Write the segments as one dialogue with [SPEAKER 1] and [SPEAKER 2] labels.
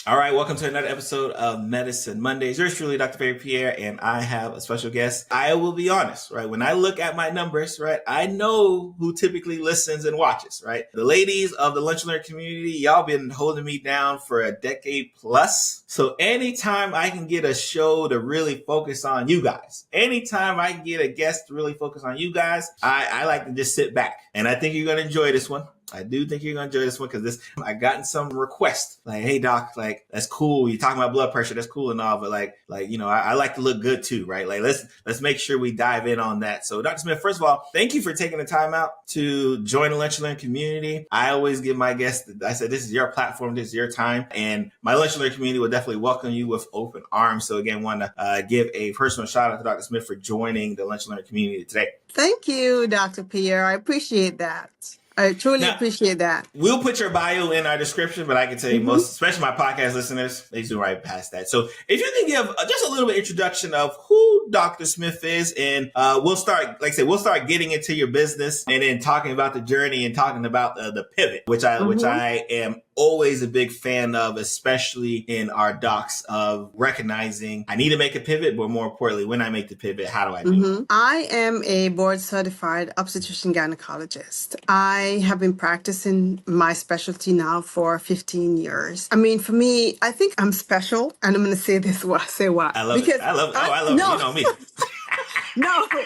[SPEAKER 1] All right, welcome to another episode of Medicine Mondays. Yours truly, Dr. Pierre, and I have a special guest. I will be honest, right? When I look at my numbers, right, I know who typically listens and watches, right? The ladies of the Lunch and Learn community, y'all been holding me down for a decade plus. So anytime I can get a show to really focus on you guys, anytime I can get a guest to really focus on you guys, I like to just sit back. And I think you're going to enjoy this one. I do think you're going to enjoy this one because I gotten some requests like, hey doc, like that's cool. You're talking about blood pressure. That's cool and all, but I like to look good too, right? Like let's make sure we dive in on that. So Dr. Smith, first of all, thank you for taking the time out to join the Lunch and Learn community. I always give my guests, I said, this is your platform. This is your time. And my Lunch and Learn community will definitely welcome you with open arms. So again, want to give a personal shout out to Dr. Smith for joining the Lunch and Learn community today.
[SPEAKER 2] Thank you, Dr. Pierre. I appreciate that. I truly appreciate that.
[SPEAKER 1] We'll put your bio in our description, but I can tell you most, especially my podcast listeners, they zoom right past that. So if you can give just a little bit introduction of who Dr. Smith is, and we'll start, like I said, we'll start getting into your business and then talking about the journey and talking about the pivot, which I am always a big fan of, especially in our docs, of recognizing I need to make a pivot, but more importantly, when I make the pivot, how do I do it?
[SPEAKER 2] I am a board certified obstetrician-gynecologist. I have been practicing my specialty now for 15 years. I mean, for me, I think I'm special, and I'm going to say this. Say why?
[SPEAKER 1] I love it. I love it. I love it. You know me.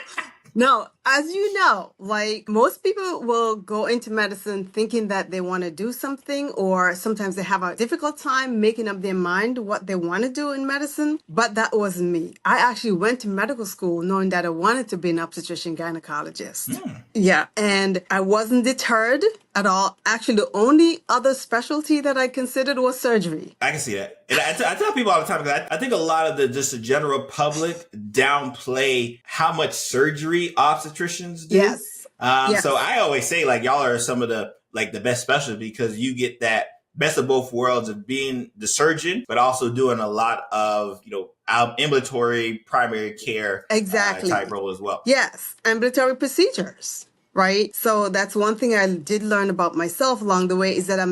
[SPEAKER 2] No, as you know, like most people will go into medicine thinking that they want to do something, or sometimes they have a difficult time making up their mind what they want to do in medicine. But that wasn't me. I actually went to medical school knowing that I wanted to be an obstetrician-gynecologist. Yeah, and I wasn't deterred at all. Actually, the only other specialty that I considered was surgery.
[SPEAKER 1] I can see that. And I tell people all the time, because I think a lot of the general public downplay how much surgery obstetricians do.
[SPEAKER 2] Yes.
[SPEAKER 1] So I always say, like, y'all are some of the best specialists because you get that best of both worlds of being the surgeon, but also doing a lot of, ambulatory primary care type role as well.
[SPEAKER 2] Yes. Ambulatory procedures. Right. So that's one thing I did learn about myself along the way, is that I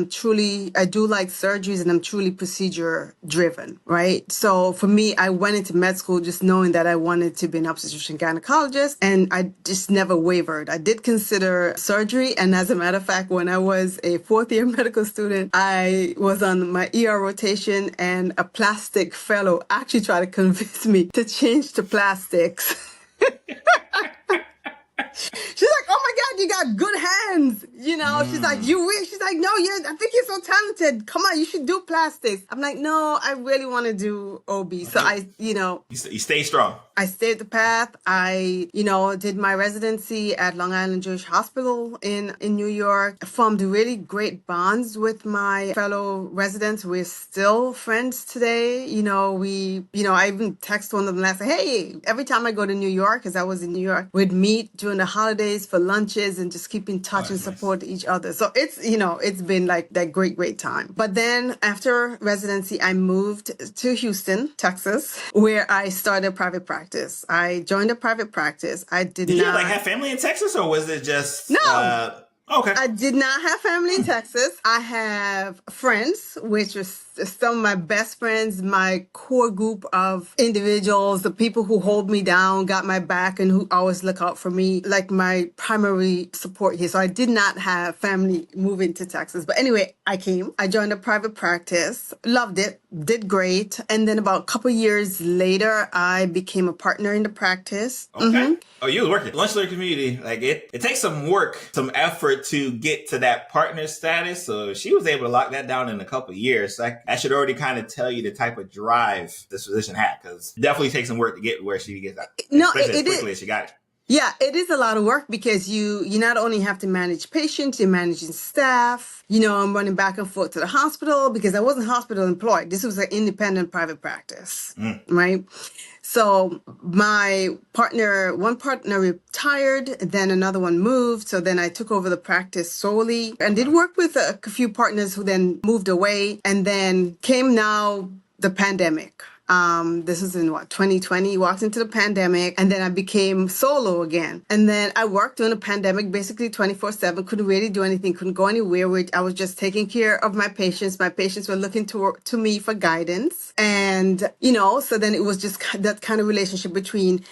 [SPEAKER 2] do like surgeries, and I'm truly procedure driven. Right. So for me, I went into med school just knowing that I wanted to be an obstetrician gynecologist, and I just never wavered. I did consider surgery. And as a matter of fact, when I was a fourth year medical student, I was on my ER rotation, and a plastic fellow actually tried to convince me to change to plastics. She's like, oh my God, you got good hands. She's like, you wish. She's like, no, I think you're so talented. Come on, you should do plastics. I'm like, no, I really want to do OB. So
[SPEAKER 1] You stay strong.
[SPEAKER 2] I stayed the path. I, did my residency at Long Island Jewish Hospital in New York. I formed really great bonds with my fellow residents. We're still friends today. I even text one of them and say, hey, every time I go to New York, because I was in New York, we'd meet during the holidays for lunches and just keep in touch and support each other. So it's been like that great time. But then after residency, I moved to Houston, Texas, where I started private practice. I joined a private practice.
[SPEAKER 1] Did you have family in Texas, or was it just
[SPEAKER 2] no?
[SPEAKER 1] Okay.
[SPEAKER 2] I did not have family in Texas. I have friends, which are some of my best friends, my core group of individuals, the people who hold me down, got my back, and who always look out for me, like my primary support here. So I did not have family moving to Texas. But anyway, I joined a private practice, loved it, did great. And then about a couple years later, I became a partner in the practice.
[SPEAKER 1] Okay. Oh, you was working. Lunch Learn community, like it takes some work, some effort to get to that partner status. So she was able to lock that down in a couple of years. So I should already kind of tell you the type of drive this physician had, because it definitely takes some work to get where she gets that.
[SPEAKER 2] No,
[SPEAKER 1] as quickly as she got it.
[SPEAKER 2] Yeah, it is a lot of work, because you not only have to manage patients, you're managing staff. I'm running back and forth to the hospital because I wasn't hospital employed. This was an independent private practice, right? So one partner retired, then another one moved. So then I took over the practice solely and did work with a few partners who then moved away. And then came now the pandemic. This was in 2020, walked into the pandemic, and then I became solo again. And then I worked during the pandemic, basically 24/7, couldn't really do anything, couldn't go anywhere. I was just taking care of my patients. My patients were looking to me for guidance. And, so then it was just that kind of relationship between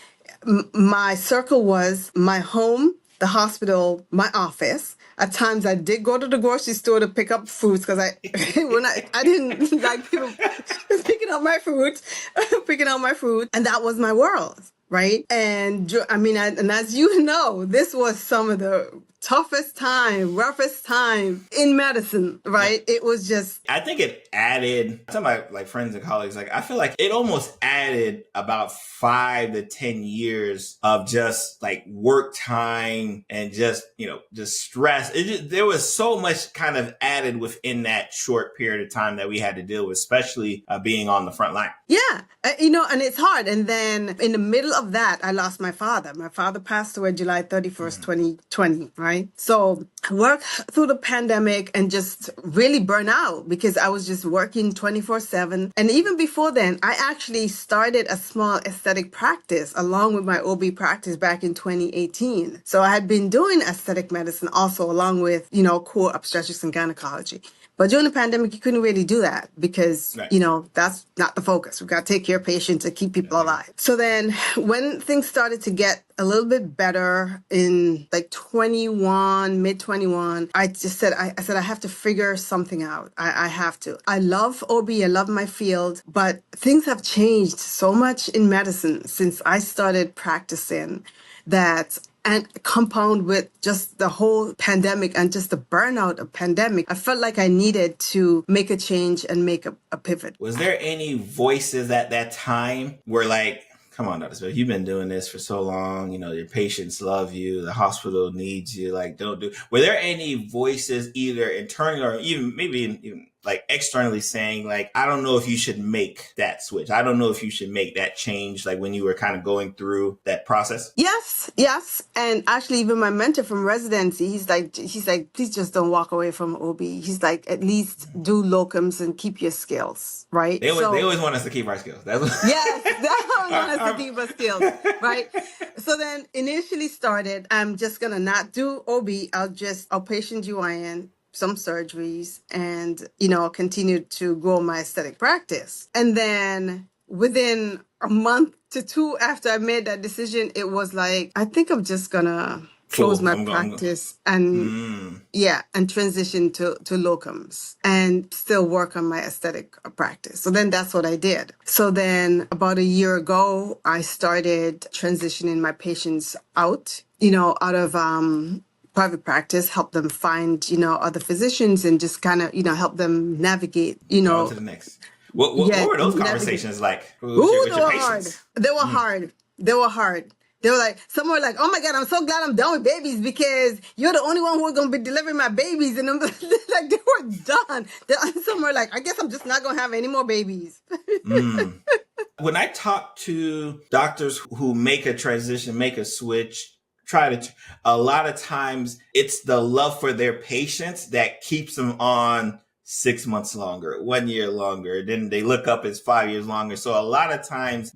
[SPEAKER 2] my circle was my home, the hospital, my office. At times I did go to the grocery store to pick up fruits because I didn't like people picking up my fruit, and that was my world, right? And and as you know, this was some of the toughest time, roughest time in medicine, right?
[SPEAKER 1] Yeah.
[SPEAKER 2] It was just,
[SPEAKER 1] I think it added, some of my friends and colleagues, like I feel like it almost added about 5 to 10 years of just like work time and just stress. There was so much kind of added within that short period of time that we had to deal with, especially being on the front line.
[SPEAKER 2] Yeah, and it's hard. And then in the middle of that, I lost my father. My father passed away July 31st, 2020, right? So I worked through the pandemic and just really burn out because I was just working 24/7. And even before then, I actually started a small aesthetic practice along with my OB practice back in 2018. So I had been doing aesthetic medicine also along with, core obstetrics and gynecology. But during the pandemic, you couldn't really do that because,
[SPEAKER 1] Right.
[SPEAKER 2] That's not the focus. We've got to take care of patients and keep people alive. So then when things started to get a little bit better in like mid 21, I just said, I have to figure something out. I have to. I love OB. I love my field, but things have changed so much in medicine since I started practicing that. And compound with just the whole pandemic and just the burnout of pandemic, I felt like I needed to make a change and make a pivot.
[SPEAKER 1] Was there any voices at that time where like, come on, Dr. Smith, you've been doing this for so long, your patients love you, the hospital needs you, like were there any voices either internally or even maybe even like externally saying like, I don't know if you should make that switch. I don't know if you should make that change, like when you were kind of going through that process?
[SPEAKER 2] Yes. And actually even my mentor from residency, he's like, please just don't walk away from OB. He's like, at least do locums and keep your skills, right?
[SPEAKER 1] They always want us to keep our skills.
[SPEAKER 2] Yes, they always want us to keep our skills, right? So then initially started, I'm just going to not do OB. I'll just outpatient GYN, some surgeries, and, continue to grow my aesthetic practice. And then within a month to 2 after I made that decision, it was like, I think I'm just gonna close my practice and transition to locums and still work on my aesthetic practice. So then that's what I did. So then about a year ago, I started transitioning my patients out of private practice, help them find, other physicians and just kind of, help them navigate,
[SPEAKER 1] On to the next. What were those conversations like with your patients?
[SPEAKER 2] They were hard. They were hard. They were like, some were like, oh my God, I'm so glad I'm done with babies because you're the only one who's going to be delivering my babies. And I'm like, they were done. Some were like, I guess I'm just not going to have any more babies.
[SPEAKER 1] When I talk to doctors who make a transition, make a switch, a lot of times it's the love for their patients that keeps them on 6 months longer, 1 year longer. Then they look up as 5 years longer. So a lot of times,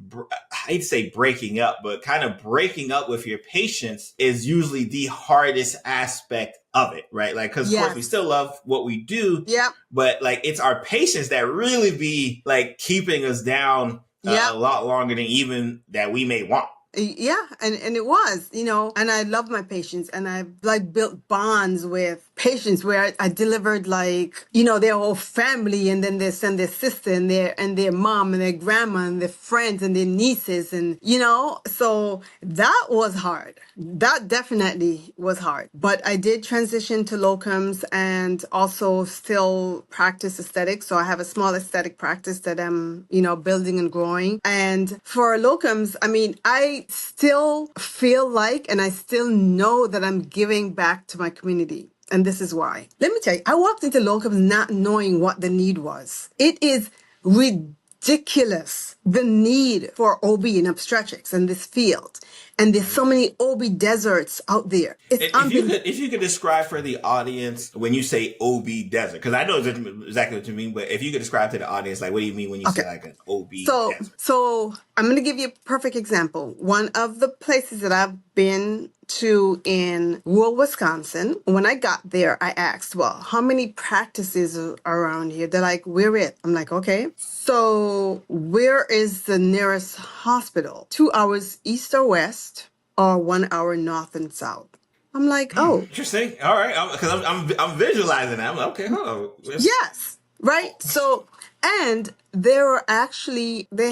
[SPEAKER 1] I'd say breaking up, but kind of breaking up with your patients is usually the hardest aspect of it, right? Like, cause of course we still love what we do, but like it's our patients that really be like keeping us down a lot longer than even that we may want.
[SPEAKER 2] Yeah, and it was, and I love my patients and I like built bonds with patients where I delivered like, their whole family and then they send their sister and their mom and their grandma and their friends and their nieces and, so that was hard. That definitely was hard. But I did transition to locums and also still practice aesthetics. So I have a small aesthetic practice that I'm, building and growing. And for locums, I still feel like, and I still know that I'm giving back to my community. And this is why. Let me tell you, I walked into locums not knowing what the need was. It is ridiculous ridiculous, the need for OB in obstetrics in this field. And there's so many OB deserts out there. It's
[SPEAKER 1] If you could describe for the audience when you say OB desert, because I know exactly what you mean, but if you could describe to the audience, like, what do you mean when you say like an OB desert?
[SPEAKER 2] So I'm going to give you a perfect example. One of the places that I've been to in rural Wisconsin, when I got there, I asked, well, how many practices are around here? They're like, we're it. I'm like, okay. So where is the nearest hospital? 2 hours east or west, or 1 hour north and south? I'm like, oh.
[SPEAKER 1] Interesting. All right. Because I'm visualizing that. I'm like, okay, hold on.
[SPEAKER 2] Yes. Right. So, and they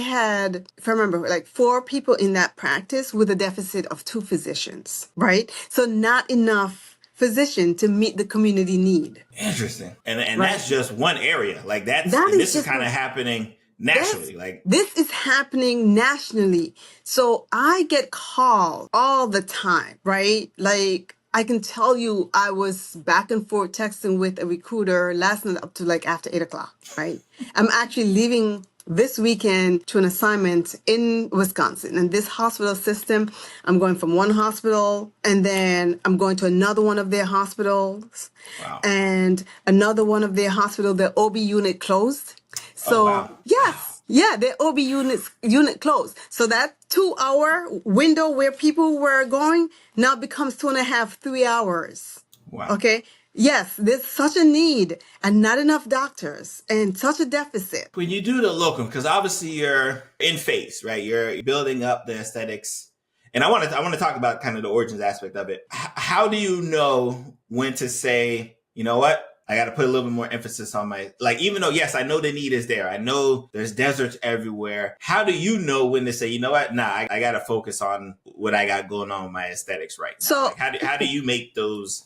[SPEAKER 2] had, if I remember, like 4 people in that practice with a deficit of 2 physicians, right? So not enough physician to meet the community need.
[SPEAKER 1] Interesting. And
[SPEAKER 2] Right.
[SPEAKER 1] that's just one area. Like this is kind of happening nationally.
[SPEAKER 2] This is happening nationally. So I get calls all the time, right? Like, I can tell you I was back and forth texting with a recruiter last night up to like after 8 o'clock, right? I'm actually leaving this weekend to an assignment in Wisconsin. And this hospital system, I'm going from one hospital and then I'm going to another one of their hospitals.
[SPEAKER 1] Wow.
[SPEAKER 2] And another one of their hospital, the OB unit closed. So,
[SPEAKER 1] wow.
[SPEAKER 2] yes. Yeah, the OB unit closed. So that 2-hour window where people were going now becomes 2.5, 3 hours.
[SPEAKER 1] Wow.
[SPEAKER 2] Okay. Yes, there's such a need and not enough doctors and such a deficit.
[SPEAKER 1] When you do the locum, because obviously you're in phase, right? You're building up the aesthetics. And I want to talk about kind of the origins aspect of it. How do you know when to say, you know what? I got to put a little bit more emphasis on even though, yes, I know the need is there. I know there's deserts everywhere. How do you know when to say, you know what? Nah, I got to focus on what I got going on with my aesthetics right now.
[SPEAKER 2] So
[SPEAKER 1] how do you make those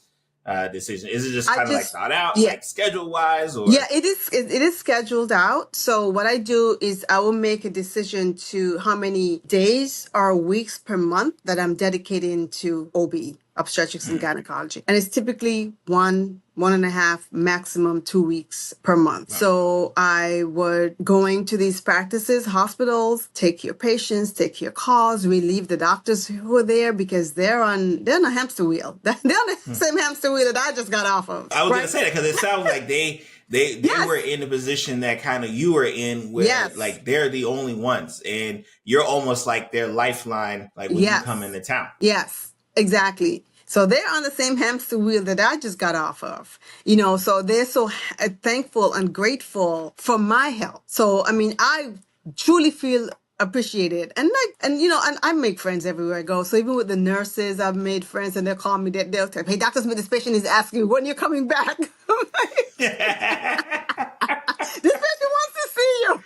[SPEAKER 1] decisions? Is it just kind of like thought out,
[SPEAKER 2] yeah.
[SPEAKER 1] like schedule wise? Or
[SPEAKER 2] Yeah, it is scheduled out. So what I do is I will make a decision to how many days or weeks per month that I'm dedicating to OB, obstetrics and gynecology. And it's typically 1.5, maximum 2 weeks per month. Wow. So I would going to these practices, hospitals, take your patients, take your calls, relieve the doctors who are there because they're on a hamster wheel. They're on the same hamster wheel that I just got off of.
[SPEAKER 1] I was going to say that because it sounds like they yes. were in the position that kind of you were in where yes. like they're the only ones and you're almost like their lifeline, like when yes. you come into town.
[SPEAKER 2] Yes, exactly. So they're on the same hamster wheel that I just got off of, so they're so thankful and grateful for my help. So, I mean, I truly feel appreciated. And I make friends everywhere I go. So even with the nurses, I've made friends and they'll call me, they'll tell me, hey, Dr. Smith, this patient is asking, when you're coming back? I'm like, this patient wants to see you.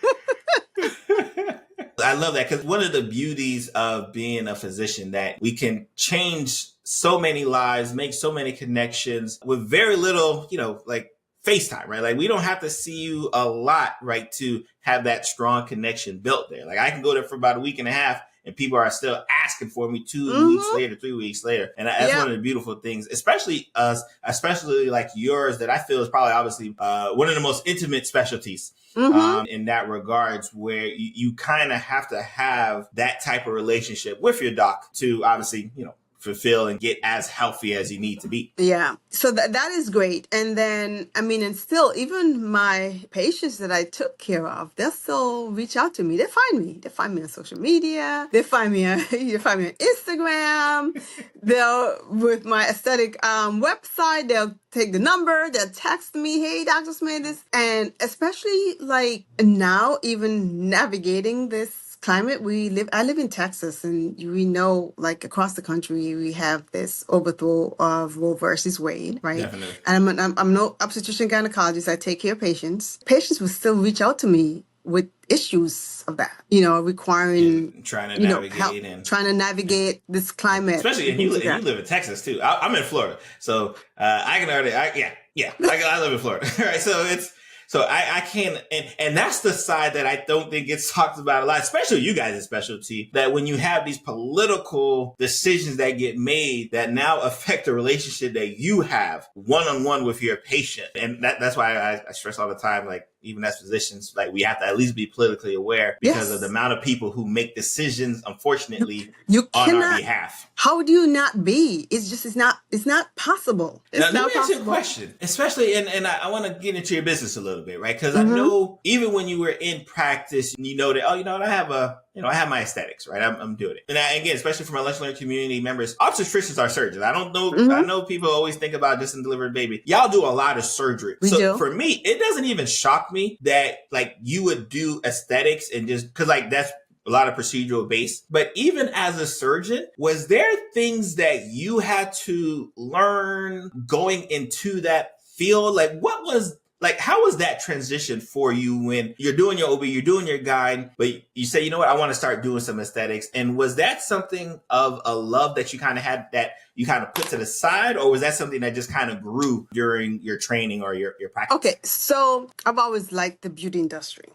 [SPEAKER 1] I love that because one of the beauties of being a physician that we can change so many lives, make so many connections with very little, like FaceTime, right? Like we don't have to see you a lot, right? To have that strong connection built there. Like I can go there for about a week and a half and people are still asking for me 2 weeks later, 3 weeks later. And that's one of the beautiful things, especially like yours that I feel is probably obviously one of the most intimate specialties. In that regards, where you kind of have to have that type of relationship with your doc to obviously, fulfill and get as healthy as you need to be.
[SPEAKER 2] Yeah. So that is great. And then, and still, even my patients that I took care of, they'll still reach out to me. They find me. They find me on social media. They find me on Instagram. They'll, with my aesthetic website, they'll take the number, they'll text me, hey, Dr. Smith, and especially like now, even navigating this climate I live in Texas, and we know like across the country we have this overthrow of Roe versus Wade, right?
[SPEAKER 1] Definitely.
[SPEAKER 2] And I'm no obstetrician-gynecologist. I take care of patients. Patients will still reach out to me with issues of that, requiring
[SPEAKER 1] trying to navigate
[SPEAKER 2] help, trying to navigate this climate.
[SPEAKER 1] Especially, and you live in Texas too. I'm in Florida, so I can already, I live in Florida, right? So I can't, and that's the side that I don't think gets talked about a lot, especially you guys' specialty, that when you have these political decisions that get made that now affect the relationship that you have one-on-one with your patient. And that's why I stress all the time, like, even as physicians, like we have to at least be politically aware because of the
[SPEAKER 2] Yes.
[SPEAKER 1] amount of people who make decisions, unfortunately,
[SPEAKER 2] You
[SPEAKER 1] on our
[SPEAKER 2] cannot.
[SPEAKER 1] behalf.
[SPEAKER 2] How do you not be? It's not possible.
[SPEAKER 1] Now,
[SPEAKER 2] It's
[SPEAKER 1] let
[SPEAKER 2] not
[SPEAKER 1] me ask you a
[SPEAKER 2] possible.
[SPEAKER 1] question, especially, and I want to get into your business a little bit, right? Because I
[SPEAKER 2] Mm-hmm.
[SPEAKER 1] know even when you were in practice, you know that, oh, you know what, I have my aesthetics, right? I'm doing it. And again, especially for my lunch learning community members, obstetricians are surgeons. I don't know. I
[SPEAKER 2] Mm-hmm.
[SPEAKER 1] know people always think about just in delivering baby. Y'all do a lot of surgery.
[SPEAKER 2] We
[SPEAKER 1] So
[SPEAKER 2] do.
[SPEAKER 1] for me, it doesn't even shock me that like you would do aesthetics and just because like that's a lot of procedural based. But even as a surgeon, was there things that you had to learn going into that field? Like what was like, how was that transition for you when you're doing your OB, you're doing your GYN, but you say, you know what, I want to start doing some aesthetics. And was that something of a love that you kind of had that you kind of put to the side, or was that something that just kind of grew during your training or your practice?
[SPEAKER 2] Okay, so I've always liked the beauty industry.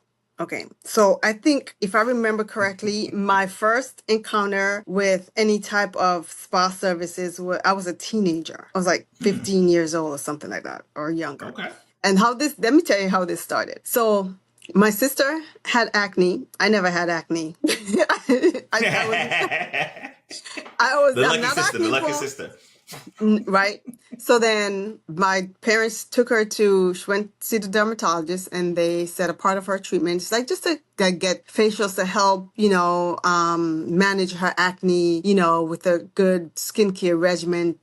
[SPEAKER 2] Okay, so I think if I remember correctly, my first encounter with any type of spa services was I was a teenager. I was like 15 years old or something like that, or younger.
[SPEAKER 1] Okay.
[SPEAKER 2] And let me tell you how this started. So my sister had acne. I never had acne. I'm not
[SPEAKER 1] The
[SPEAKER 2] acne
[SPEAKER 1] lucky
[SPEAKER 2] prone.
[SPEAKER 1] sister.
[SPEAKER 2] Right. So then my parents took her she went to see the dermatologist and they said a part of her treatment is like just to get facials to help, manage her acne, with a good skincare regimen,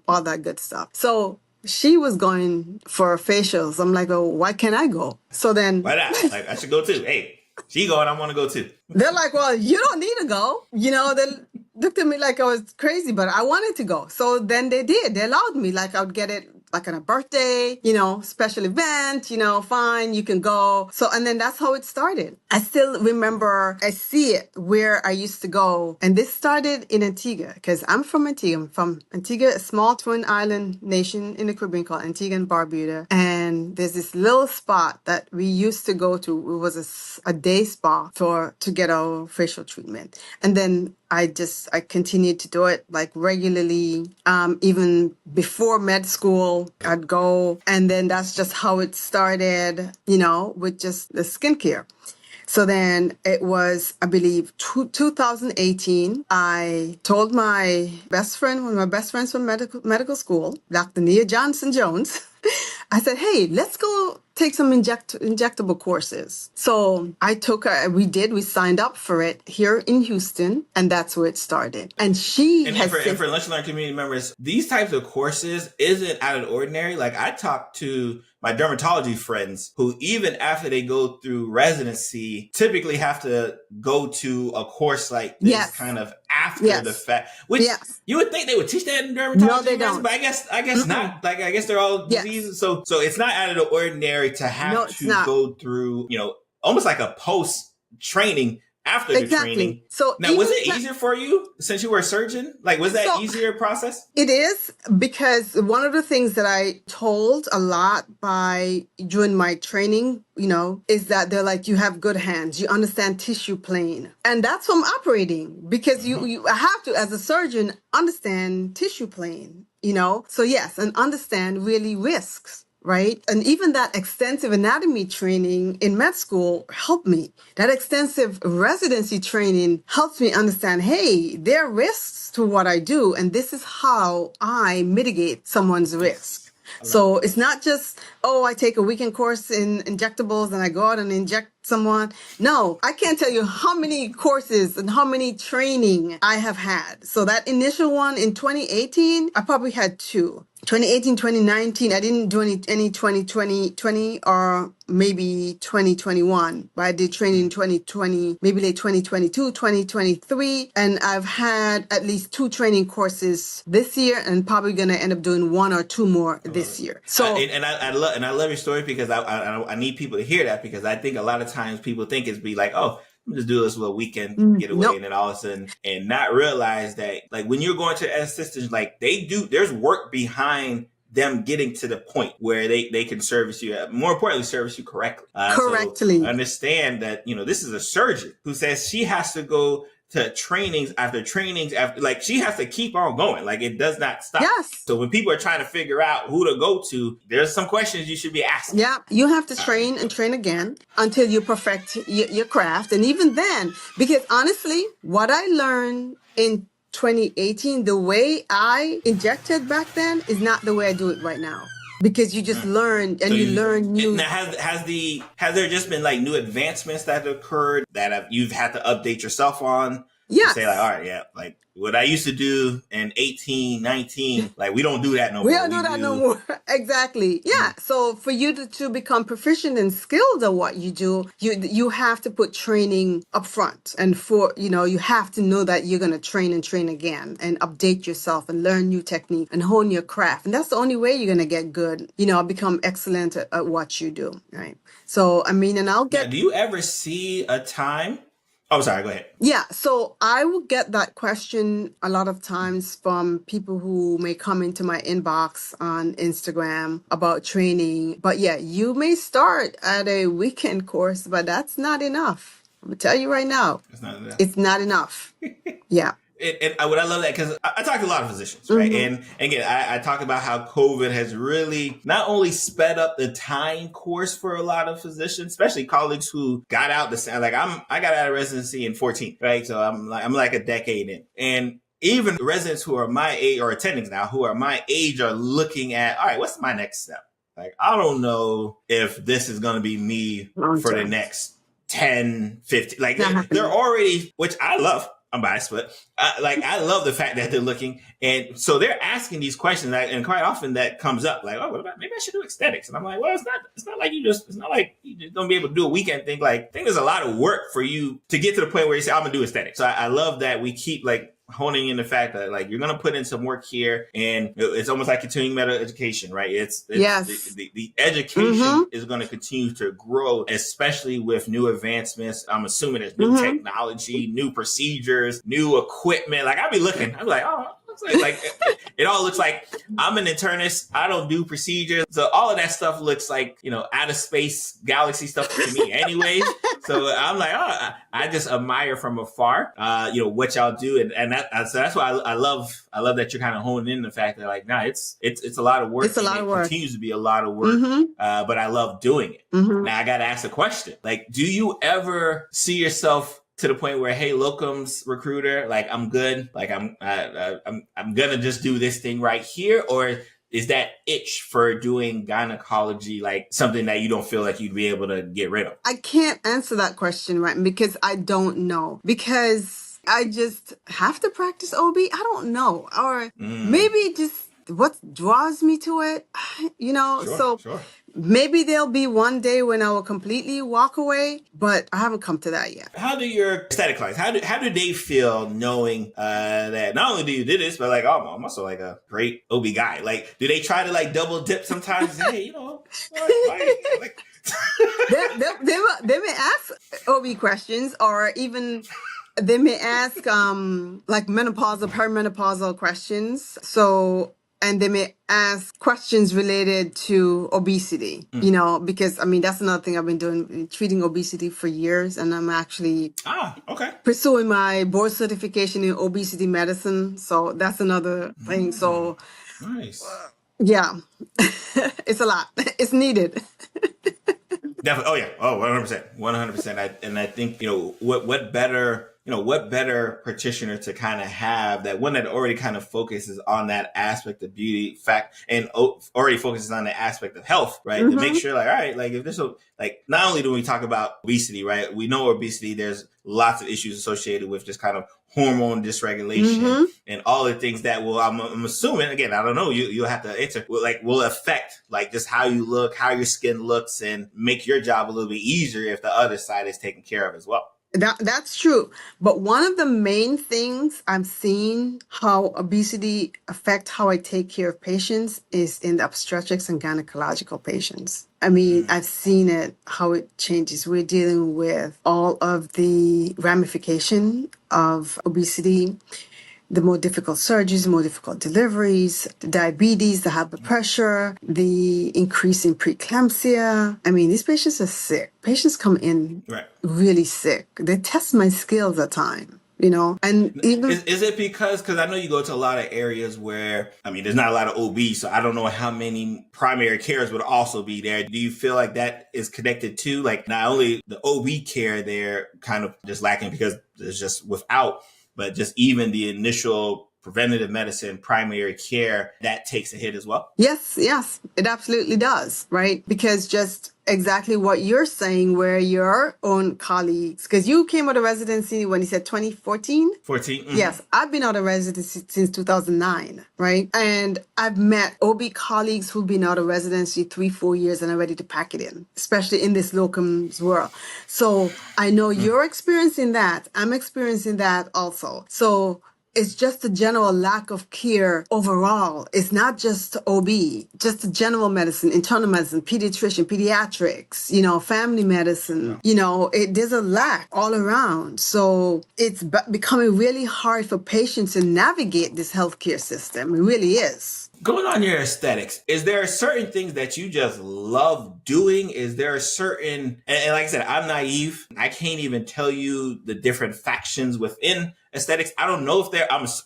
[SPEAKER 2] all that good stuff. So she was going for facials. I'm like, oh, why can't I go? So then
[SPEAKER 1] Why not? Like I should go too. Hey, she going, I want to go too.
[SPEAKER 2] they're like, well, you don't need to go. They looked at me like I was crazy, but I wanted to go. So then they did. They allowed me. Like I would get it like on a birthday, special event, fine, you can go. So, and then that's how it started. I still remember, I see it where I used to go. And this started in Antigua because I'm from Antigua. I'm from Antigua, a small twin island nation in the Caribbean called Antigua and Barbuda. And there's this little spot that we used to go to. It was a day spa to get our facial treatment. And then I continued to do it like regularly. Even before med school, I'd go. And then that's just how it started, with just the skincare. So then it was, I believe, 2018. I told my best friend, one of my best friends from medical school, Dr. Nia Johnson Jones, I said, hey, let's go take some injectable courses. So I took her, we signed up for it here in Houston, and that's where it started. And
[SPEAKER 1] for lunch and learn community members, these types of courses isn't out of the ordinary. Like I talked to my dermatology friends who even after they go through residency, typically have to go to a course like this kind of after the fact, which you would think they would teach that in dermatology.
[SPEAKER 2] No, they don't.
[SPEAKER 1] But I guess not. Like, I guess they're all diseases. So it's not out of the ordinary to have to go through, almost like a post training after the training. So now, was it easier for you since you were a surgeon? Like, was that easier process?
[SPEAKER 2] It is, because one of the things that I told a lot during my training, is that they're like, you have good hands, you understand tissue plane. And that's from operating, because you have to, as a surgeon, understand tissue plane, So yes, and understand really risks. Right. And even that extensive anatomy training in med school helped me. That extensive residency training helps me understand, hey, there are risks to what I do. And this is how I mitigate someone's risk. So it's not just, I take a weekend course in injectables and I go out and inject someone. No, I can't tell you how many courses and how many training I have had. So that initial one in 2018, I probably had two. 2018, 2019, I didn't do any 2020 or maybe 2021, but I did training in 2020, maybe late 2022, 2023. And I've had at least two training courses this year and probably going to end up doing one or two more this year. So,
[SPEAKER 1] I love your story because I need people to hear that, because I think a lot of times people think it's be like, oh, just do this for a weekend getaway, and then all of a sudden, and not realize that, like, when you're going to assistants, like there's work behind them getting to the point where they can service you, more importantly, service you correctly.
[SPEAKER 2] Correctly.
[SPEAKER 1] So understand that, this is a surgeon who says she has to go to trainings after trainings after, like she has to keep on going. Like it does not stop.
[SPEAKER 2] Yes.
[SPEAKER 1] So when people are trying to figure out who to go to, there's some questions you should be asking.
[SPEAKER 2] Yeah, you have to train and train again until you perfect your craft. And even then, because honestly, what I learned in 2018, the way I injected back then is not the way I do it right now. Because you just learn and you learn new.
[SPEAKER 1] Now, has there just been like new advancements that have occurred that you've had to update yourself on?
[SPEAKER 2] Yes.
[SPEAKER 1] To say like, all right, yeah, like what I used to do in 18, 19, like we don't do that no more.
[SPEAKER 2] We don't do that no more. Exactly. Yeah. So for you to become proficient and skilled at what you do, you have to put training up front. And you have to know that you're going to train and train again and update yourself and learn new technique and hone your craft. And that's the only way you're going to get good, become excellent at what you do. Right. So, I mean, and I'll get.
[SPEAKER 1] Now, do you ever see a time? Oh, sorry, go ahead.
[SPEAKER 2] Yeah, so I will get that question a lot of times from people who may come into my inbox on Instagram about training. But yeah, you may start at a weekend course, but that's not enough. I'm going to tell you right now.
[SPEAKER 1] It's not enough.
[SPEAKER 2] It's not enough. Yeah.
[SPEAKER 1] And I love that because I talk to a lot of physicians, right? And again, I talk about how COVID has really not only sped up the time course for a lot of physicians, especially colleagues who got out I got out of residency in 14, right? So I'm like a decade in, and even residents who are my age or attendings now who are my age are looking at, all right, what's my next step? Like, I don't know if this is going to be me for the next 10, 15, like they're already, which I love. I'm biased, but I love the fact that they're looking. And so they're asking these questions. And quite often that comes up like, oh, what about, maybe I should do aesthetics. And I'm like, well, it's not like you just don't be able to do a weekend thing. Like, I think there's a lot of work for you to get to the point where you say, I'm going to do aesthetics. So I love that we keep honing in the fact that you're going to put in some work here, and it's almost like continuing medical education, right? It's
[SPEAKER 2] yes.
[SPEAKER 1] The education is going to continue to grow, especially with new advancements. I'm assuming there's new technology, new procedures, new equipment. Like I'll be looking, I'm like, oh, like it all looks like I'm an internist. I don't do procedures. So all of that stuff looks like, out of space galaxy stuff to me anyways. So I'm like, oh, I just admire from afar, what y'all do. So that's why I love that you're kind of honing in the fact that it's a lot of work.
[SPEAKER 2] It's a lot of work.
[SPEAKER 1] It continues to be a lot of work. But I love doing it. Now I got to ask a question. Like, do you ever see yourself to the point where, hey, locums recruiter, like I'm good, like I'm gonna just do this thing right here, or is that itch for doing gynecology like something that you don't feel like you'd be able to get rid of?
[SPEAKER 2] I can't answer that question, right? Because I don't know. Because I just have to practice OB. I don't know, or maybe just what draws me to it, Sure. Maybe there'll be one day when I will completely walk away, but I haven't come to that yet.
[SPEAKER 1] How do your aesthetic clients, how do they feel knowing that not only do you do this, but oh, I'm also like a great OB guy? Like, do they try to double dip sometimes? Hey,
[SPEAKER 2] they may ask OB questions, or even they may ask menopausal, perimenopausal questions. And they may ask questions related to obesity, because that's another thing I've been doing, treating obesity for years. And I'm actually pursuing my board certification in obesity medicine. So that's another thing. So
[SPEAKER 1] nice.
[SPEAKER 2] Yeah, it's a lot. It's needed.
[SPEAKER 1] Definitely. Oh yeah. Oh, 100%. 100%. And I think, what better practitioner to kind of have that one that already kind of focuses on that aspect of beauty fact and already focuses on the aspect of health, right? To make sure all right, if there's not only do we talk about obesity, right? We know obesity, there's lots of issues associated with just kind of hormone dysregulation and all the things that I'm assuming, again, I don't know, you'll have to answer, will affect just how you look, how your skin looks, and make your job a little bit easier if the other side is taken care of as well.
[SPEAKER 2] That's true. But one of the main things I'm seeing how obesity affect how I take care of patients is in the obstetrics and gynecological patients. I've seen it, how it changes. We're dealing with all of the ramification of obesity, the more difficult surgeries, the more difficult deliveries, the diabetes, the high blood pressure, the increase in preeclampsia. These patients are sick. Patients come in really sick. They test my skills at times. and even
[SPEAKER 1] Is it because I know you go to a lot of areas where, I mean, there's not a lot of OB, so I don't know how many primary cares would also be there. Do you feel like that is connected to, like, not only the OB care there kind of just lacking because there's just without, but just even the initial preventative medicine, primary care, that takes a hit as well?
[SPEAKER 2] Yes, it absolutely does, right? Because just exactly what you're saying, where your own colleagues, because you came out of residency when you said 2014?
[SPEAKER 1] 14. Mm-hmm.
[SPEAKER 2] Yes, I've been out of residency since 2009, right? And I've met OB colleagues who've been out of residency 3-4 years and are ready to pack it in, especially in this locums world. So I know you're experiencing that. I'm experiencing that also. So it's just a general lack of care overall. It's not just OB, just general medicine, internal medicine, pediatrician, pediatrics, family medicine. There's a lack all around. So it's becoming really hard for patients to navigate this healthcare system. It really is.
[SPEAKER 1] Going on your aesthetics, is there certain things that you just love doing? Is there a certain, and like I said, I'm naive. I can't even tell you the different factions within aesthetics. I don't know if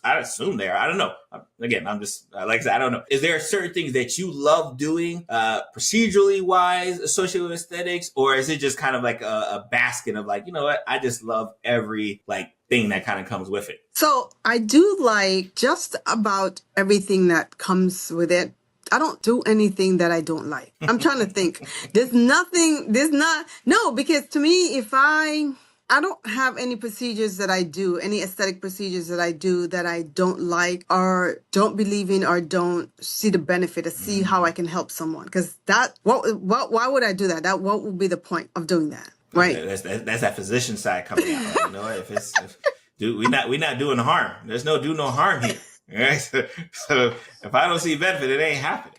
[SPEAKER 1] I assume there. I don't know. Again, I'm just, like I said, I don't know. Is there certain things that you love doing, procedurally wise, associated with aesthetics? Or is it just kind of like a basket of like, you know what? I just love every thing that kind of comes with it.
[SPEAKER 2] So I do like just about everything that comes with it. I don't do anything that I don't like. I'm trying to think. Because to me, I don't have any procedures that I do, any aesthetic procedures that I do that I don't like or don't believe in or don't see the benefit or see how I can help someone. Because why would I do that? What would be the point of doing that? Right.
[SPEAKER 1] That's that physician side coming out. We're not doing harm. There's no do no harm here. Right? So if I don't see benefit, it ain't happening.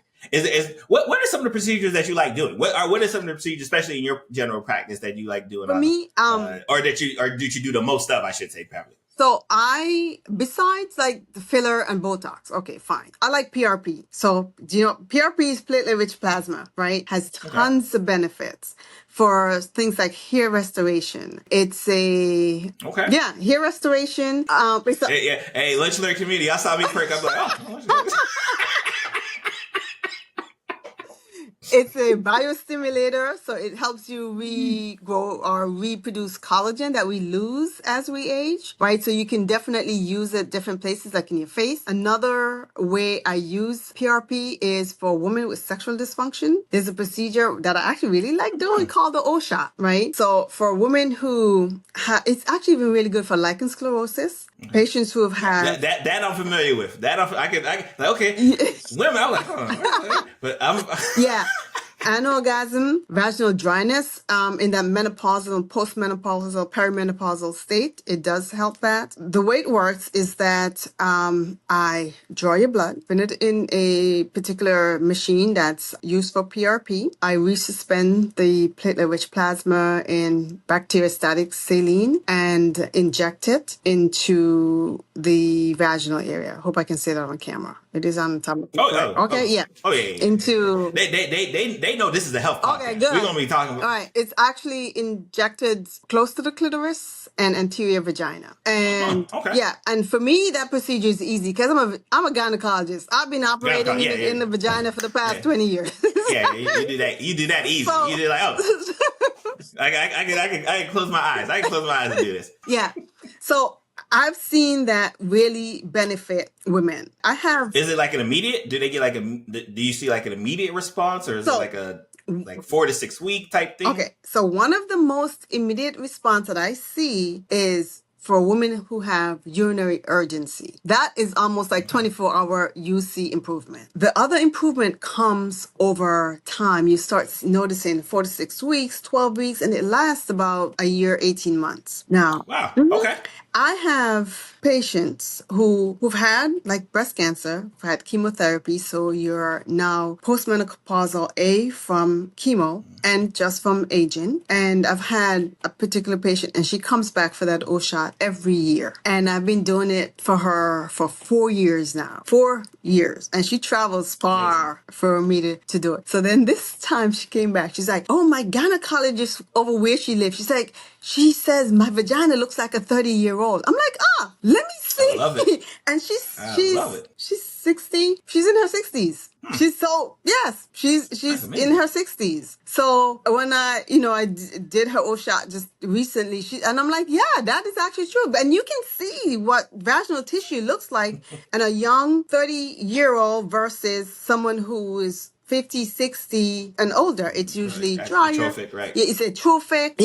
[SPEAKER 1] What are some of the procedures that you like doing? What are some of the procedures, especially in your general practice, that you like doing?
[SPEAKER 2] For me,
[SPEAKER 1] or did you do the most of? I should say, probably.
[SPEAKER 2] So besides like the filler and Botox, okay, fine. I like PRP. So, PRP is platelet rich plasma, right? Has tons of benefits for things like hair restoration. It's hair restoration.
[SPEAKER 1] Hey, lunch alert community. I saw me prick. I'm like, oh.
[SPEAKER 2] It's a biostimulator, so it helps you regrow or reproduce collagen that we lose as we age, right? So you can definitely use it different places, like in your face. Another way I use PRP is for women with sexual dysfunction. There's a procedure that I actually really like doing called the O-shot, right? So for women who it's actually even really good for lichen sclerosis. Patients who have had
[SPEAKER 1] that I'm familiar with. That I can okay. Women, I'm like, but I'm
[SPEAKER 2] anorgasm, vaginal dryness, in that menopausal, postmenopausal, perimenopausal state. It does help that. The way it works is that I draw your blood, put it in a particular machine that's used for PRP. I resuspend the platelet-rich plasma in bacteriostatic saline and inject it into the vaginal area. Hope I can say that on camera. It is on the top of the Into
[SPEAKER 1] they know this is a health podcast.
[SPEAKER 2] Okay, good.
[SPEAKER 1] We're gonna be talking about.
[SPEAKER 2] All right, it's actually injected close to the clitoris and anterior vagina, and and for me that procedure is easy because I'm a gynecologist. I've been operating in the vagina for the past 20 years.
[SPEAKER 1] You do that. You do that easy. So, you do I can close my eyes. I can close my eyes and do this.
[SPEAKER 2] Yeah. So I've seen that really benefit women.
[SPEAKER 1] Is it like an immediate? Do they get do you see like an immediate response, or is it like a 4 to 6 week type thing?
[SPEAKER 2] Okay. So one of the most immediate response that I see is for women who have urinary urgency. That is almost like 24-hour UC improvement. The other improvement comes over time. You start noticing 4 to 6 weeks, 12 weeks, and it lasts about a year, 18 months. Now,
[SPEAKER 1] wow. Okay.
[SPEAKER 2] I have patients who've had like breast cancer, who've had chemotherapy. So you're now postmenopausal from chemo and just from aging. And I've had a particular patient and she comes back for that O shot every year. And I've been doing it for her for 4 years now. years, and she travels far
[SPEAKER 1] Amazing.
[SPEAKER 2] for me to do it. So then this time she came back. She's like, oh, my gynecologist over where she lives. She's like, she says my vagina looks like a 30-year-old. I'm like, let me
[SPEAKER 1] I love
[SPEAKER 2] see.
[SPEAKER 1] it.
[SPEAKER 2] And
[SPEAKER 1] I love it.
[SPEAKER 2] she's 60. She's in her 60s. She's
[SPEAKER 1] That's
[SPEAKER 2] in
[SPEAKER 1] amazing.
[SPEAKER 2] her 60s. So when I did her O shot just recently, and I'm like, yeah, that is actually true. And you can see what vaginal tissue looks like in a young 30-year-old versus someone who is 50, 60 and older. It's usually drier.
[SPEAKER 1] Atrophic, right?
[SPEAKER 2] Yeah, it's atrophic,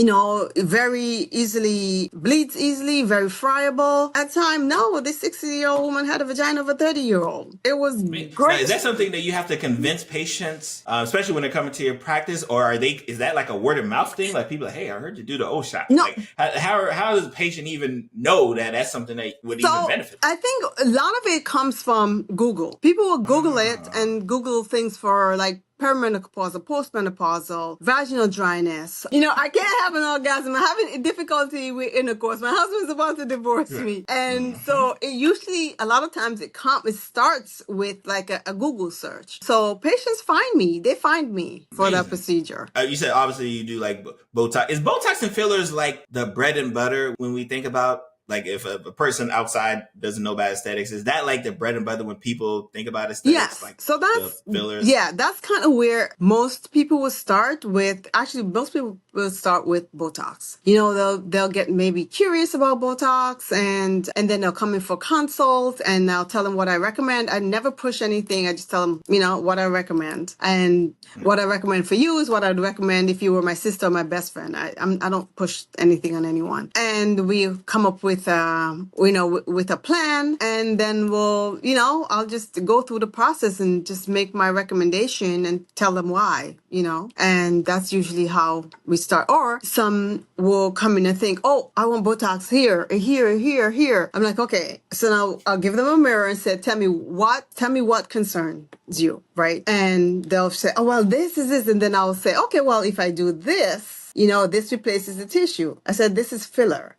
[SPEAKER 2] very easily, bleeds easily, very friable. At time, no, this 60-year-old woman had a vagina of a 30-year-old. It was
[SPEAKER 1] Now,
[SPEAKER 2] great.
[SPEAKER 1] is that something that you have to convince patients, especially when they're coming to your practice, or is that like a word of mouth thing? Like people are like, hey, I heard you do the O shot.
[SPEAKER 2] No.
[SPEAKER 1] Like how does a patient even know that that's something that would even benefit?
[SPEAKER 2] I think a lot of it comes from Google. People will Google it and Google things for like perimenopausal, postmenopausal, vaginal dryness. I can't have an orgasm. I'm having difficulty with intercourse. My husband's about to divorce me. And so it usually, a lot of times it starts with like a Google search. So patients find me. They find me for that procedure.
[SPEAKER 1] You said obviously you do like Botox. Is Botox and fillers like the bread and butter when we think about, like, if a person outside doesn't know about aesthetics, is that like the bread and butter when people think about aesthetics?
[SPEAKER 2] Yes.
[SPEAKER 1] Like
[SPEAKER 2] So that's
[SPEAKER 1] fillers?
[SPEAKER 2] Yeah, that's kind of where most people will start with. Actually, most people will start with Botox. They'll get maybe curious about Botox, and then they'll come in for consult, and I'll tell them what I recommend. I never push anything. I just tell them, what I recommend, and what I recommend for you is what I'd recommend if you were my sister or my best friend. I don't push anything on anyone, and we come up with with a plan, and then I'll just go through the process and just make my recommendation and tell them why, and that's usually how we start. Or some will come in and think, oh, I want Botox here, here. I'm like, okay. So now I'll give them a mirror and say, tell me what concerns you, right? And they'll say, oh, well, this is this. And then I'll say, okay, well, if I do this, this replaces the tissue. I said, this is filler.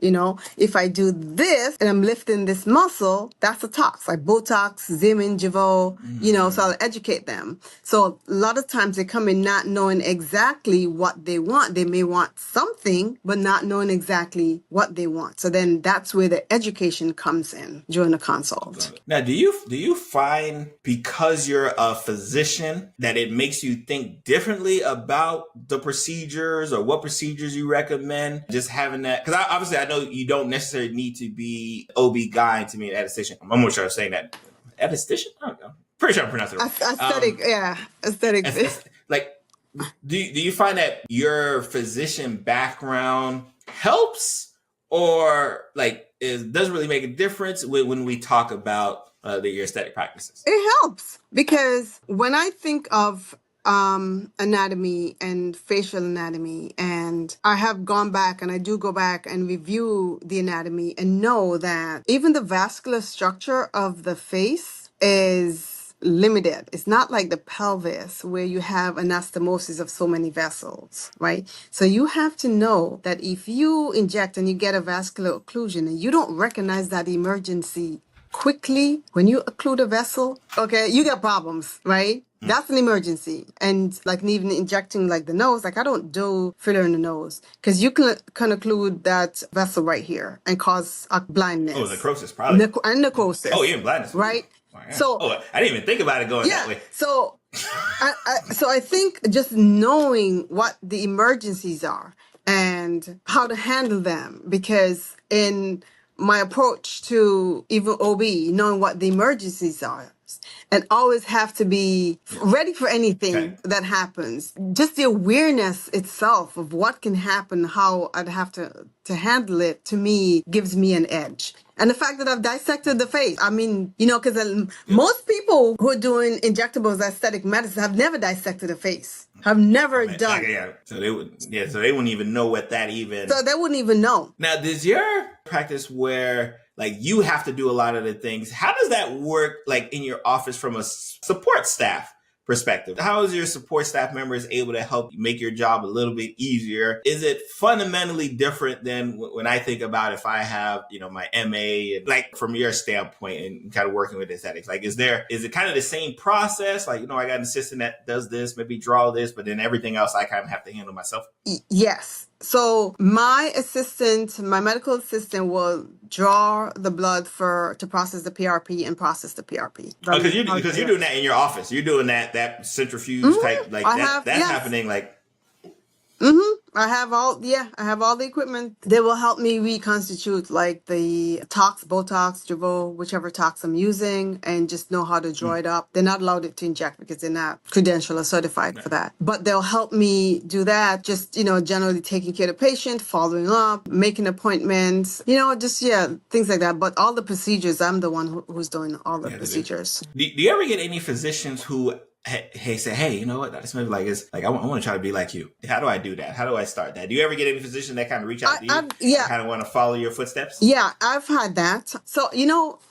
[SPEAKER 2] If I do this and I'm lifting this muscle, that's a tox, like Botox, Xeomin, Jeuveau, so I'll educate them. So a lot of times they come in not knowing exactly what they want. They may want something, but not knowing exactly what they want. So then that's where the education comes in during the consult.
[SPEAKER 1] Now, do you find, because you're a physician, that it makes you think differently about the procedures or what procedures you recommend? Just having that, because obviously I know you don't necessarily need to be OB-GYN to be an aesthetician. I'm almost sure I'm saying that. Aesthetician? I don't know. Pretty sure I'm pronouncing it right.
[SPEAKER 2] Aesthetic.
[SPEAKER 1] Like, do you find that your physician background helps, or like it doesn't really make a difference when we talk about your aesthetic practices?
[SPEAKER 2] It helps, because when I think of anatomy and facial anatomy, and I have gone back, and I do go back and review the anatomy and know that even the vascular structure of the face is limited. It's not like the pelvis where you have anastomosis of so many vessels, right? So you have to know that if you inject and you get a vascular occlusion and you don't recognize that emergency quickly when you occlude a vessel, okay, you get problems, right? That's an emergency. And like even injecting like the nose, like I don't do filler in the nose, because you can occlude that vessel right here and cause a blindness.
[SPEAKER 1] Oh, necrosis, probably.
[SPEAKER 2] And necrosis.
[SPEAKER 1] Oh, even blindness.
[SPEAKER 2] Right?
[SPEAKER 1] Oh, yeah.
[SPEAKER 2] So,
[SPEAKER 1] I didn't even think about it going that way.
[SPEAKER 2] So I think just knowing what the emergencies are and how to handle them, because in my approach to even OB, knowing what the emergencies are, and always have to be ready for anything that happens. Just the awareness itself of what can happen, how I'd have to handle it, to me, gives me an edge. And the fact that I've dissected the face, I mean, because most people who are doing injectables, aesthetic medicine, have never dissected a face. Have never done.
[SPEAKER 1] Yeah. So they wouldn't even know what that even.
[SPEAKER 2] So they wouldn't even know.
[SPEAKER 1] Now, does your practice where like you have to do a lot of the things, how does that work like in your office from a support staff perspective. How is your support staff members able to help make your job a little bit easier? Is it fundamentally different than when I think about if I have, my MA, and like from your standpoint and kind of working with aesthetics? Like, is it kind of the same process? Like, I got an assistant that does this, maybe draw this, but then everything else I kind of have to handle myself?
[SPEAKER 2] Yes. So my medical assistant will draw the blood to process the PRP and process the PRP.
[SPEAKER 1] Oh, because you're doing that in your office. You're doing that centrifuge type, like that's happening like.
[SPEAKER 2] I have all the equipment. They will help me reconstitute like the tox, Botox, Jeuveau, whichever tox I'm using, and just know how to draw it up. They're not allowed to inject because they're not credentialed or certified for that. But they'll help me do that, just, generally taking care of the patient, following up, making appointments, things like that. But all the procedures, I'm the one who's doing all the procedures.
[SPEAKER 1] Do you ever get any physicians who say, you know what, that's maybe like, it's like, I want to try to be like you. How do I do that? How do I start that? Do you ever get any physician that kind of reach out to you? Kind of want to follow your footsteps?
[SPEAKER 2] Yeah, I've had that. So,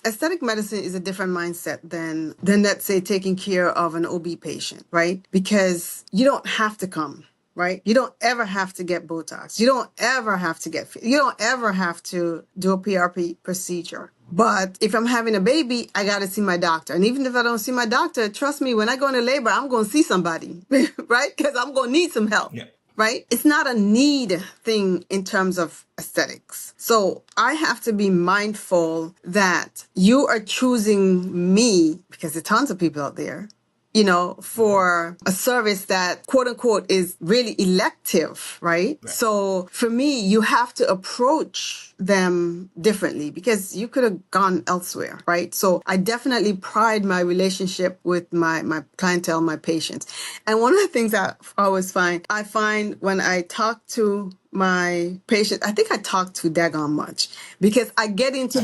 [SPEAKER 2] aesthetic medicine is a different mindset than let's say taking care of an OB patient, right? Because you don't have to come. Right? You don't ever have to get Botox. You don't ever have to do a PRP procedure. But if I'm having a baby, I got to see my doctor. And even if I don't see my doctor, trust me, when I go into labor, I'm going to see somebody, right? Because I'm going to need some help. Yeah. Right? It's not a need thing in terms of aesthetics. So I have to be mindful that you are choosing me, because there are tons of people out there, for a service that quote unquote is really elective, right? So for me, you have to approach them differently because you could have gone elsewhere, right? So I definitely pride my relationship with my clientele, my patients. And one of the things I always find when I talk to my patient, I think I talk too daggone much because I get into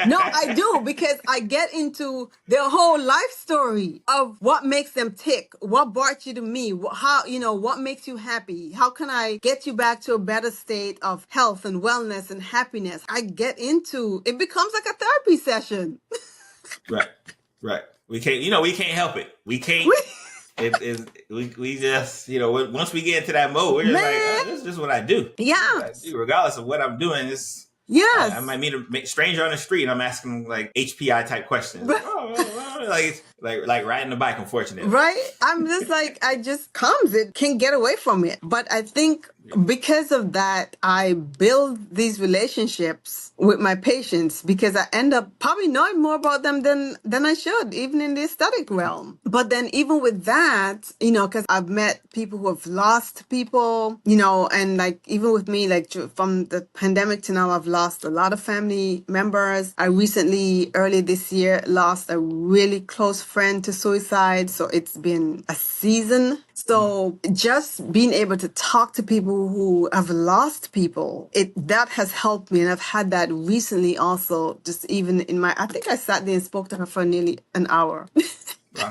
[SPEAKER 2] no, I do, because I get into their whole life story of what makes them tick, what brought you to me, how, what makes you happy, how can I get you back to a better state of health and wellness and happiness. I get into, it becomes like a therapy session.
[SPEAKER 1] Right. We can't help it. We can't. We just, once we get into that mode, we're just like, this is just what I do.
[SPEAKER 2] Yeah.
[SPEAKER 1] Regardless of what I'm doing, I might meet a stranger on the street and I'm asking like HPI type questions. Like riding the bike, unfortunately.
[SPEAKER 2] Right? I'm just like, it can't get away from it. But I think because of that, I build these relationships with my patients because I end up probably knowing more about them than I should, even in the aesthetic realm. But then even with that, because I've met people who have lost people, and like even with me, like from the pandemic to now, I've lost a lot of family members. I recently, early this year, lost a really close friend to suicide. So it's been a season. So just being able to talk to people who have lost people, that has helped me. And I've had that recently also, just even I think I sat there and spoke to her for nearly an hour.
[SPEAKER 1] Wow.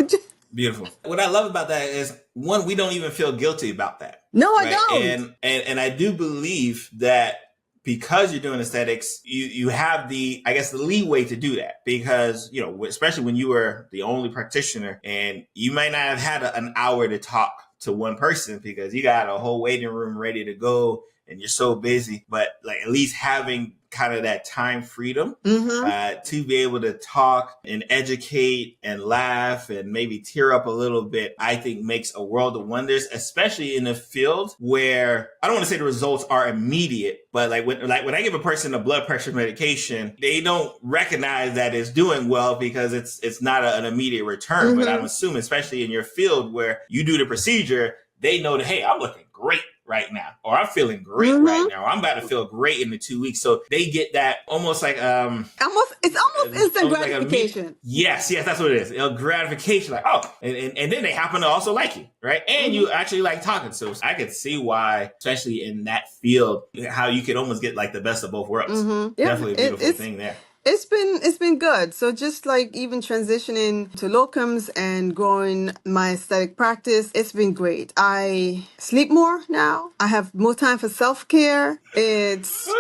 [SPEAKER 1] Beautiful. What I love about that is, one, we don't even feel guilty about that.
[SPEAKER 2] No, right? I don't.
[SPEAKER 1] And I do believe that because you're doing aesthetics, you have the leeway to do that because, especially when you were the only practitioner and you might not have had an hour to talk to one person because you got a whole waiting room ready to go and you're so busy, but like at least having kind of that time freedom to be able to talk and educate and laugh and maybe tear up a little bit, I think makes a world of wonders, especially in a field where I don't want to say the results are immediate, but when I give a person a blood pressure medication, they don't recognize that it's doing well because it's not an immediate return. But I'm assuming, especially in your field where you do the procedure, they know that, hey, I'm looking great right now, or I'm feeling great right now, or I'm about to feel great in the 2 weeks. So they get that almost like
[SPEAKER 2] it's almost instant gratification.
[SPEAKER 1] Like yes, that's what it is. A gratification, like, oh, and then they happen to also like you, right? And you actually like talking. So I could see why, especially in that field, how you could almost get like the best of both worlds. Definitely a beautiful thing there.
[SPEAKER 2] It's been good. So just like even transitioning to locums and growing my aesthetic practice, it's been great. I sleep more now. I have more time for self-care. It's,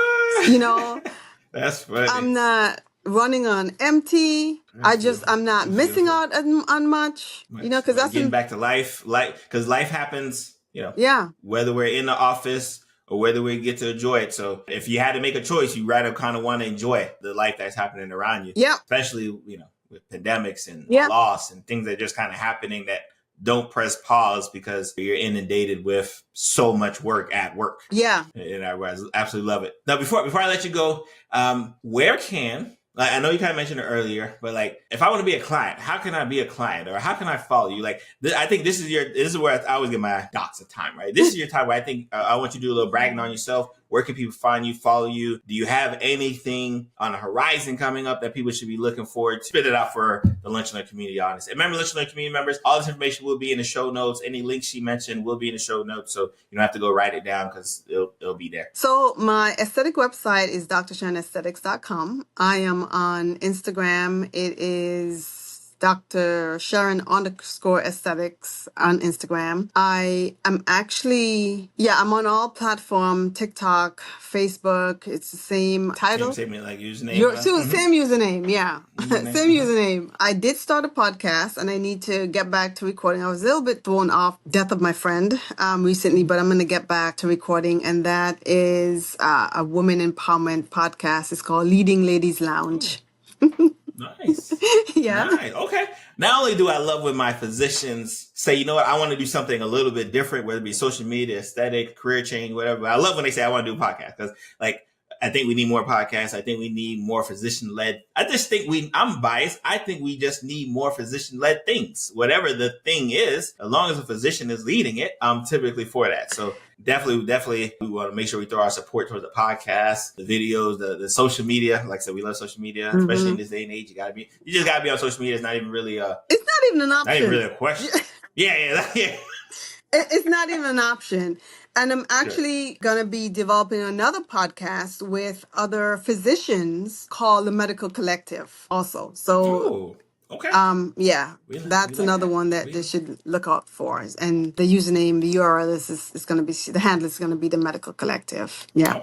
[SPEAKER 1] That's funny.
[SPEAKER 2] I'm not running on empty. I'm not
[SPEAKER 1] That's
[SPEAKER 2] missing
[SPEAKER 1] beautiful.
[SPEAKER 2] out on much, because that's
[SPEAKER 1] getting back to life, because life happens,
[SPEAKER 2] yeah,
[SPEAKER 1] whether we're in the office or whether we get to enjoy it. So if you had to make a choice, you rather kind of want to enjoy the life that's happening around you.
[SPEAKER 2] yeah,
[SPEAKER 1] Especially, with pandemics and
[SPEAKER 2] yeah,
[SPEAKER 1] loss and things that are just kind of happening that don't press pause because you're inundated with so much work at work.
[SPEAKER 2] yeah.
[SPEAKER 1] And I absolutely love it. Now, before I let you go, where can, I know you kind of mentioned it earlier, but like, if I want to be a client, how can I be a client, or how can I follow you? Like, I think this is where I always get my dots of time, right? This is your time where I think I want you to do a little bragging on yourself. Where can people find you, follow you? Do you have anything on the horizon coming up that people should be looking forward to? Spit it out for the Lunch and Learn community audience. And remember, Lunch and Learn community members, all this information will be in the show notes. Any links she mentioned will be in the show notes. So you don't have to go write it down because it'll be there.
[SPEAKER 2] So my aesthetic website is drsharonaesthetics.com. I am on Instagram. It is Dr. Sharon _aesthetics on Instagram. I am actually, I'm on all platforms, TikTok, Facebook. It's the same title.
[SPEAKER 1] Same like username.
[SPEAKER 2] Same username, yeah. Same username. I did start a podcast and I need to get back to recording. I was a little bit thrown off death of my friend recently, but I'm going to get back to recording. And that is a woman empowerment podcast. It's called Leading Ladies Lounge.
[SPEAKER 1] Nice.
[SPEAKER 2] Yeah.
[SPEAKER 1] Nice. Okay. Not only do I love when my physicians say, you know what, I want to do something a little bit different, whether it be social media, aesthetic, career change, whatever. But I love when they say I want to do a podcast because, like, I think we need more podcasts. I think we need more physician-led. I just think I'm biased. I think we just need more physician-led things. Whatever the thing is, as long as a physician is leading it, I'm typically for that. So definitely, we want to make sure we throw our support towards the podcast, the videos, the social media. Like I said, we love social media, especially in this day and age. You just gotta be on social media. It's not even really
[SPEAKER 2] it's not even an option.
[SPEAKER 1] Not even really a question. Yeah.
[SPEAKER 2] It's not even an option. And I'm actually going to be developing another podcast with other physicians called the Medical Collective also. So,
[SPEAKER 1] okay.
[SPEAKER 2] That's another one that they should look out for. And the username, the URL is going to be, the handle is going to be the Medical Collective. Yeah.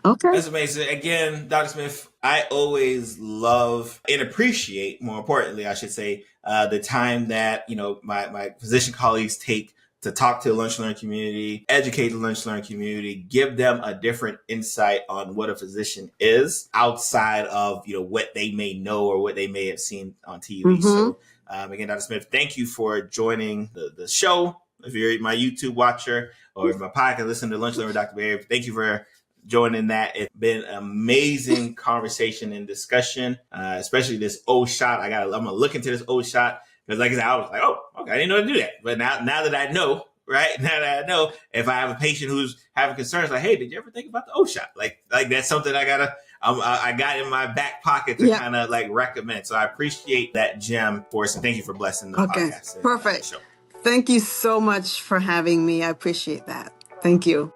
[SPEAKER 2] Okay.
[SPEAKER 1] That's amazing. Again, Dr. Smith, I always love and appreciate, more importantly, I should say, the time that, my physician colleagues take to talk to the Lunch and Learn community, educate the Lunch and Learn community, give them a different insight on what a physician is outside of, what they may know or what they may have seen on TV. Mm-hmm. So again, Dr. Smith, thank you for joining the show. If you're my YouTube watcher or my podcast, listen to Lunch and Learn with Dr. Pierre, thank you for joining that. It's been an amazing conversation and discussion, especially this O shot. I'm going to look into this O shot. Because like I said, I was like, oh, okay, I didn't know how to do that. But now that I know, right? Now that I know, if I have a patient who's having concerns, like, hey, did you ever think about the O shot? Like that's something I got in my back pocket to kind of like recommend. So I appreciate that gem for us. And thank you for blessing the podcast.
[SPEAKER 2] Perfect. Thank you so much for having me. I appreciate that. Thank you.